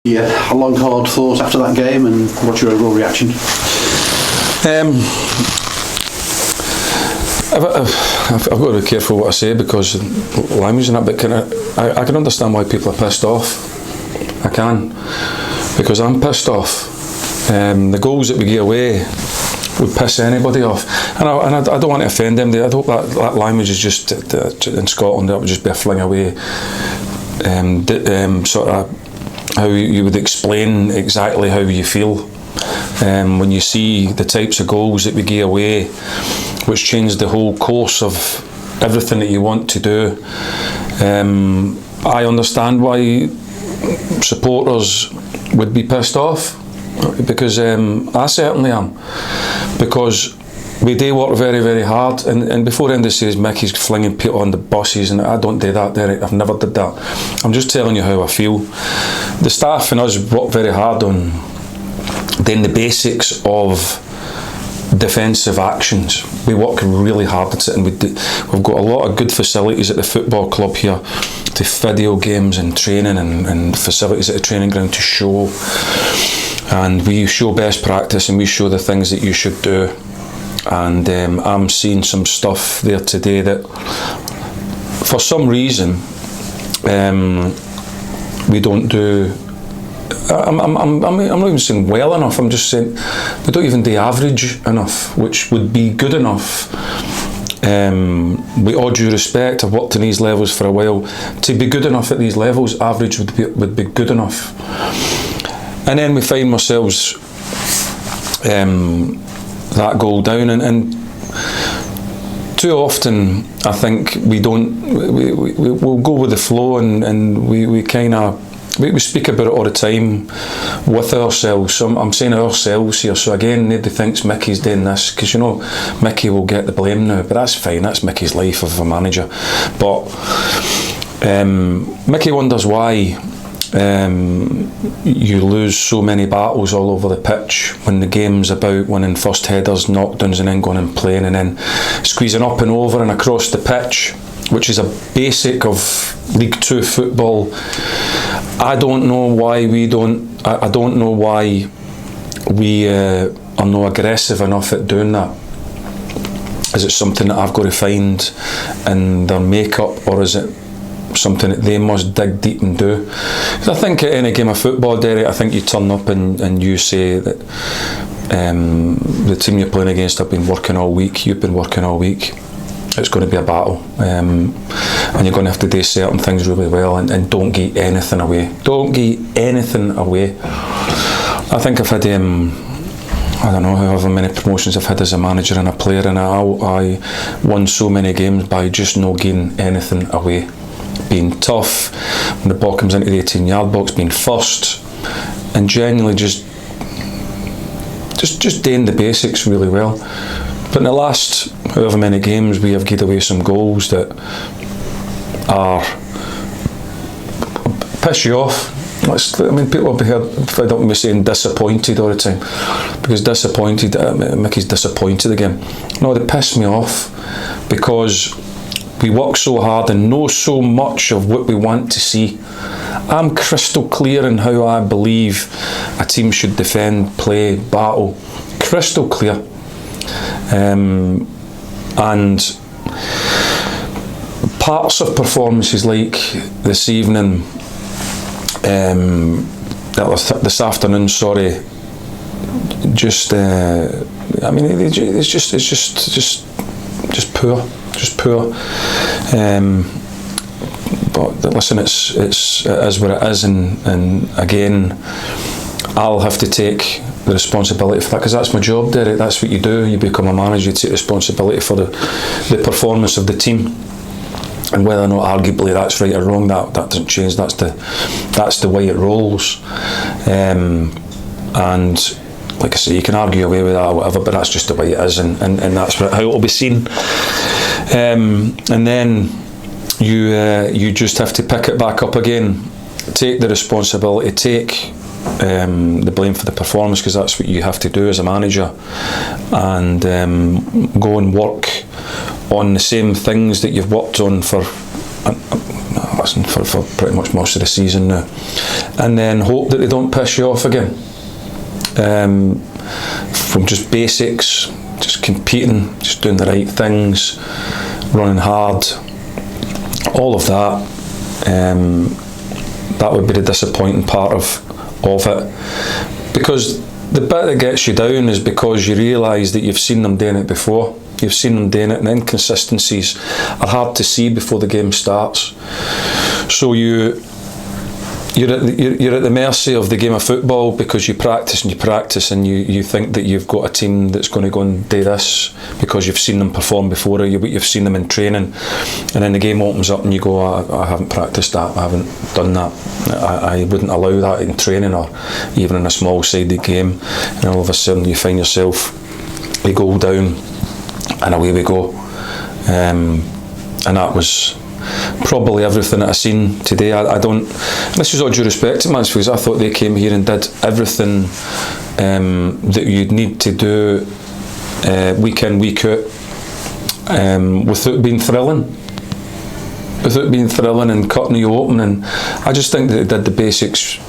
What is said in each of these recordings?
Yeah, a long hard thought after that game, and what's your overall reaction? I've got to be careful what I say because language and that, but I can understand why people are pissed off. I can, because I'm pissed off. The goals that we get away would piss anybody off, and I don't want to offend them. I hope that language is just in Scotland. That would just be a fling away. Sort of how you would explain exactly how you feel when you see the types of goals that we give away, which change the whole course of everything that you want to do. I understand why supporters would be pissed off, because I certainly am, because we do work very, very hard, and before the end of the season, Micky's flinging people on the buses, and I don't do that, Derek. I've never did that. I'm just telling you how I feel. The staff and us work very hard on doing the basics of defensive actions. We work really hard at it, and we've got a lot of good facilities at the football club here, to video games and training and facilities at the training ground to show, and we show best practice and we show the things that you should do. And I'm seeing some stuff there today that for some reason we don't do. I'm not even saying well enough, I'm just saying we don't even do average enough, which would be good enough. With all due respect, I've worked in these levels for a while. To be good enough at these levels, average would be good enough. And then we find ourselves that goal down, and too often I think we'll go with the flow, and we kind of we speak about it all the time with ourselves. So I'm saying ourselves here, so again nobody thinks Micky's doing this, because you know Micky will get the blame now, but that's fine, that's Micky's life of a manager. But Micky wonders why you lose so many battles all over the pitch when the game's about winning first headers, knockdowns, and then going and playing, and then squeezing up and over and across the pitch, which is a basic of League Two football. I don't know why we don't. I don't know why we are not aggressive enough at doing that. Is it something that I've got to find in their makeup, or is it something that they must dig deep and do? Because I think at any game of football, Derek, I think you turn up and you say that the team you're playing against have been working all week, you've been working all week, it's going to be a battle, and you're going to have to do certain things really well, and don't give anything away. Don't give anything away. I think I've had I don't know, however many promotions I've had as a manager and a player, and I won so many games by just not giving anything away. Being tough when the ball comes into the 18-yard box, being first, and genuinely just doing the basics really well. But in the last however many games, we have given away some goals that are piss you off. People will be fed up with me saying disappointed all the time, because disappointed, Micky's disappointed again. No, they piss me off, because we work so hard and know so much of what we want to see. I'm crystal clear in how I believe a team should defend, play, battle. Crystal clear. And parts of performances like this evening, this afternoon, sorry, just it's just poor. Just poor. But listen, it is what it is, and again, I'll have to take the responsibility for that, because that's my job, Derek. That's what you do. You become a manager, you take responsibility for the performance of the team, and whether or not arguably that's right or wrong, that doesn't change. That's the way it rolls, and like I say, you can argue away with that or whatever, but that's just the way it is, and that's how it will be seen. And then you just have to pick it back up again, take the responsibility, take the blame for the performance, because that's what you have to do as a manager, and go and work on the same things that you've worked on for for pretty much most of the season now, and then hope that they don't piss you off again. From just basics, just competing, just doing the right things, running hard, all of that. That would be the disappointing part of it, because the bit that gets you down is because you realise that you've seen them doing it before. You've seen them doing it, and inconsistencies are hard to see before the game starts. So you're at the mercy of the game of football, because you practice and you think that you've got a team that's going to go and do this because you've seen them perform before, or you've seen them in training, and then the game opens up and you go, I haven't practiced that, I haven't done that, I wouldn't allow that in training or even in a small sided game, and all of a sudden you find yourself a goal down and away we go. And that was probably everything that I seen today. I don't, this is all due respect to Mansfield, because I thought they came here and did everything that you'd need to do week in, week out, without being thrilling and cutting you open. And I just think that they did the basics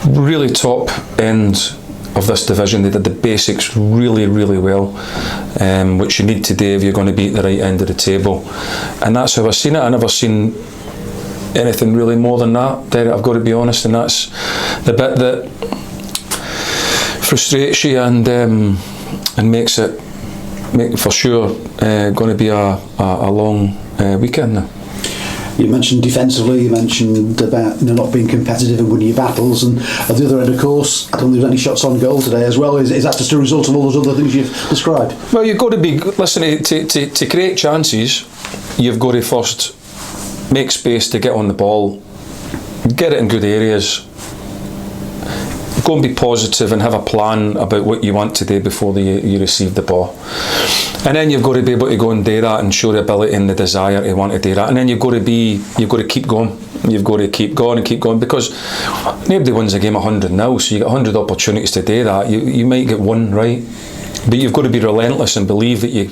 really top end of this division. They did the basics really, really well, which you need to do if you're going to be at the right end of the table. And that's how I've seen it. I've never seen anything really more than that, Derek, I've got to be honest. And that's the bit that frustrates you and makes it for sure going to be a long weekend now. You mentioned defensively, you mentioned about not being competitive and winning your battles, and at the other end, of course, I don't think there was any shots on goal today as well. Is that just a result of all those other things you've described? Well, you've got to be, listen, to create chances, you've got to first make space to get on the ball, get it in good areas, go and be positive and have a plan about what you want to do before you receive the ball. And then you've got to be able to go and do that and show the ability and the desire to want to do that. And then you've got to keep going. You've got to keep going and keep going, because nobody wins a game 100-0, so you get 100 opportunities to do that. You might get one right, but you've got to be relentless and believe that you're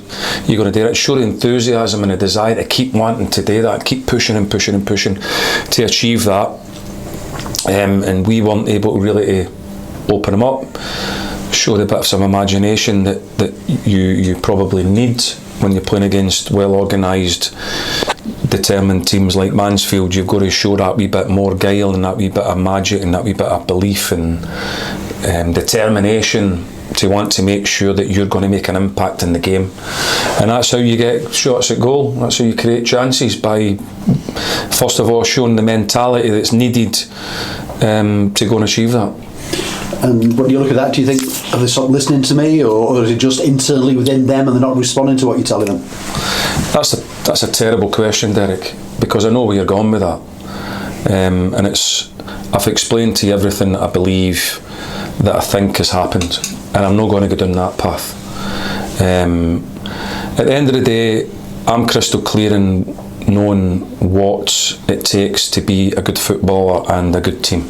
going to do it. Show the enthusiasm and the desire to keep wanting to do that, keep pushing and pushing and pushing to achieve that. And we weren't able really to open them up, show the bit of some imagination that you probably need when you're playing against well organised, determined teams like Mansfield. You've got to show that wee bit more guile and that wee bit of magic and that wee bit of belief and determination to want to make sure that you're going to make an impact in the game. And that's how you get shots at goal. That's how you create chances, by first of all showing the mentality that's needed to go and achieve that. And when you look at that, do you think, are they sort of listening to me, or is it just internally within them and they're not responding to what you're telling them? That's a terrible question, Derek, because I know where you're going with that. And I've explained to you everything that I believe that I think has happened, and I'm not going to go down that path. At the end of the day, I'm crystal clear in knowing what it takes to be a good footballer and a good team.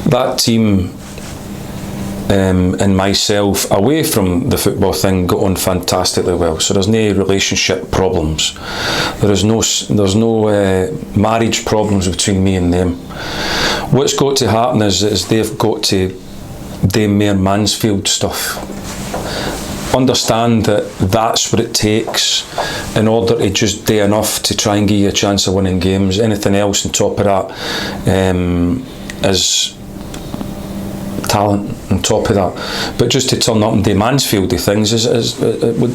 That team and myself, away from the football thing, got on fantastically well. So there's no relationship problems. There's no marriage problems between me and them. What's got to happen is they've got to do more Mansfield stuff. Understand that that's what it takes in order to just do enough to try and give you a chance of winning games. Anything else on top of that is talent on top of that. But just to turn up and do Mansfieldy things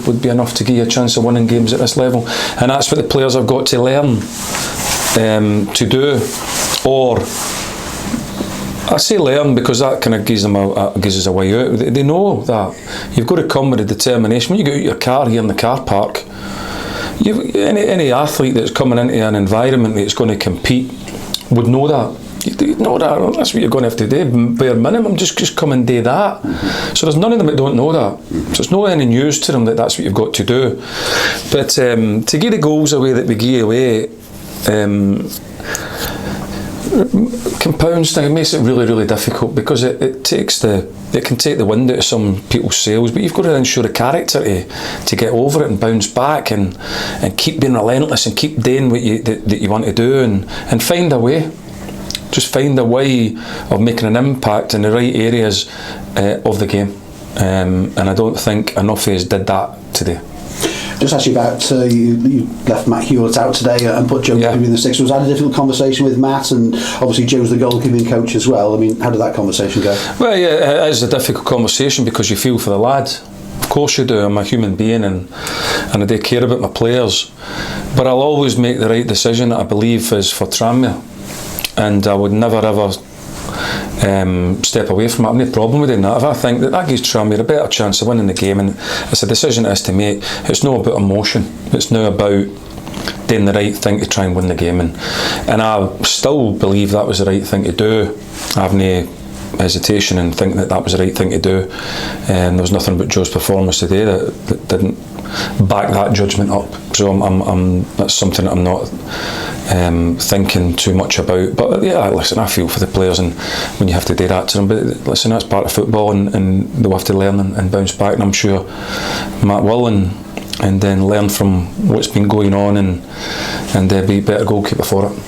would be enough to give you a chance of winning games at this level. And that's what the players have got to learn to do. Or I say learn because that kind of gives us a way out. They know that you've got to come with a determination. When you get out your car here in the car park, any athlete that's coming into an environment that's going to compete would know that. You know that. That's what you're going to have to do. Bare minimum, just come and do that. So there's none of them that don't know that. So it's not any news to them that that's what you've got to do. But to give the goals away that we give away, compounds thing. It makes it really, really difficult because it can take the wind out of some people's sails, but you've got to then show the character to get over it and bounce back and keep being relentless and keep doing what that you want to do and find a way. Just find a way of making an impact in the right areas of the game, and I don't think enough of us did that today. Just ask you about you left Matt Hewlett out today and put Joe Murphy in the six. Was that a difficult conversation with Matt? And obviously Joe's the goalkeeping coach as well. I mean, how did that conversation go? Well, yeah, it is a difficult conversation because you feel for the lad. Of course you do. I'm a human being and I do care about my players. But I'll always make the right decision that I believe is for Tranmere. And I would never ever step away from it. I have no problem with doing that. If I think that gives Tranmere a better chance of winning the game, and it's a decision it has to make, it's not about emotion, it's now about doing the right thing to try and win the game, and I still believe that was the right thing to do. I have no hesitation in thinking that was the right thing to do, and there was nothing about Joe's performance today that didn't back that judgment up. So that's something that I'm not thinking too much about. But yeah, listen, I feel for the players and when you have to do that to them. But listen, that's part of football, and they'll have to learn and bounce back. And I'm sure Matt will, and then learn from what's been going on and be a better goalkeeper for it.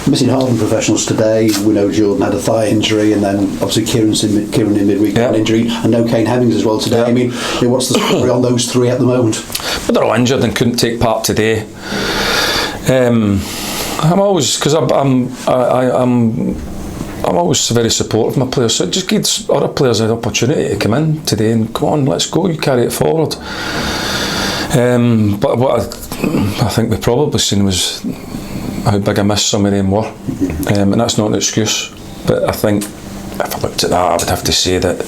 Missing Harden professionals today. We know Jordan had a thigh injury, and then obviously Kieran in midweek had an injury, and no Kane Hemmings as well today. I mean, what's the story on those three at the moment? But they're all injured and couldn't take part today. I'm always, because I'm always very supportive of my players, so it just gives other players an opportunity to come in today and come on, let's go, you carry it forward. But what I think we probably seen was how big a miss some of them were, and that's not an excuse, but I think if I looked at that, I would have to say that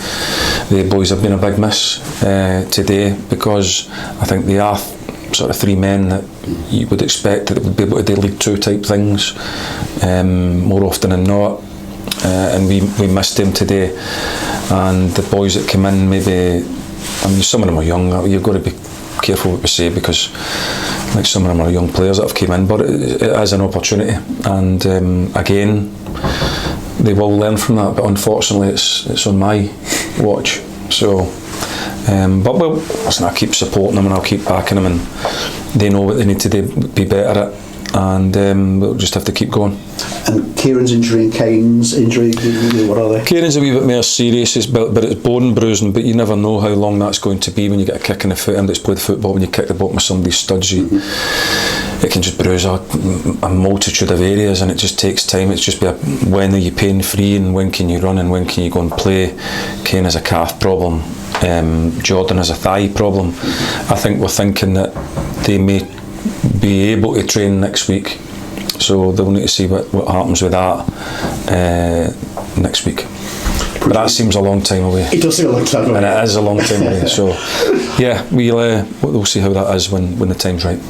the boys have been a big miss today, because I think they are sort of three men that you would expect that would be able to do League Two type things more often than not, and we missed them today. And the boys that came in, maybe, I mean, some of them are young, you've got to be careful what we say, because like some of them are young players that have came in, but it is an opportunity, and again they will learn from that, but unfortunately it's on my watch. So but listen, I'll keep supporting them and I'll keep backing them, and they know what they need to do, be better at, and we'll just have to keep going. And Kieran's injury and Kane's injury, what are they? Kieran's a wee bit more serious, but it's bone bruising, but you never know how long that's going to be when you get a kick in the foot. And it's played football, when you kick the bottom of somebody's studs, it can just bruise a multitude of areas, and it just takes time. It's just when are you pain free, and when can you run, and when can you go and play. Kane has a calf problem, Jordan has a thigh problem. I think we're thinking that they may be able to train next week, so they'll need to see what happens with that next week. But that seems a long time away. It does seem a long time away. And it is a long time away. So yeah, we'll see how that is when the time's right.